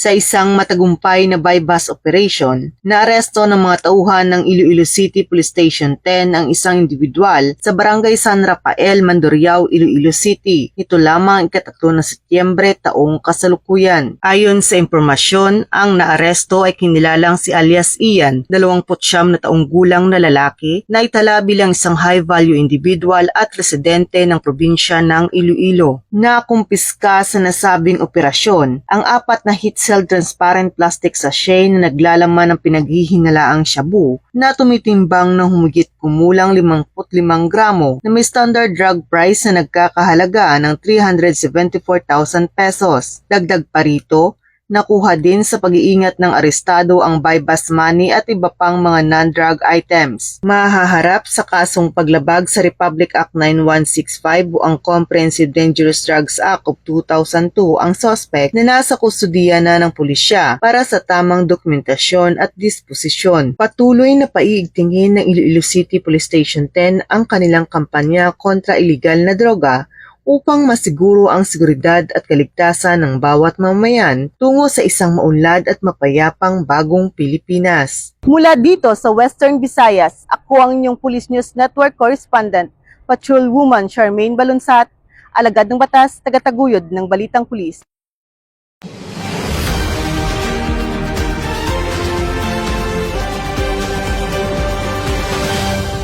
Sa isang matagumpay na buy-bust operation, naaresto ng mga tauhan ng Iloilo City Police Station 10 ang isang individual sa Barangay San Rafael, Mandurriao, Iloilo City. Ito lamang ika-3 ng Setyembre taong kasalukuyan. Ayon sa impormasyon, ang naaresto ay kinilalang si alias Ian, 29 na taong gulang na lalaki na itala bilang isang high-value individual at residente ng probinsya ng Iloilo. Nakumpiska sa nasabing operasyon ang 4 na heat-sealed transparent plastic sachet na naglalaman ng pinaghihinalaang shabu na tumitimbang ng humigit kumulang 55 gramo na may standard drug price na nagkakahalaga ng 374,000 pesos. Dagdag pa rito, nakuha din sa pag-iingat ng arestado ang buy-bust money at iba pang mga non-drug items. Mahaharap sa kasong paglabag sa Republic Act 9165 o ang Comprehensive Dangerous Drugs Act of 2002 ang suspect na nasa kustudiya na ng pulisya para sa tamang dokumentasyon at disposisyon. Patuloy na paiigtingin ng Iloilo City Police Station 10 ang kanilang kampanya kontra iligal na droga upang masiguro ang seguridad at kaligtasan ng bawat mamamayan tungo sa isang maunlad at mapayapang bagong Pilipinas. Mula dito sa Western Visayas, ako ang inyong Police News Network Correspondent, Patrolwoman Charmaine Balunsat, alagad ng batas, tagataguyod ng Balitang Pulis.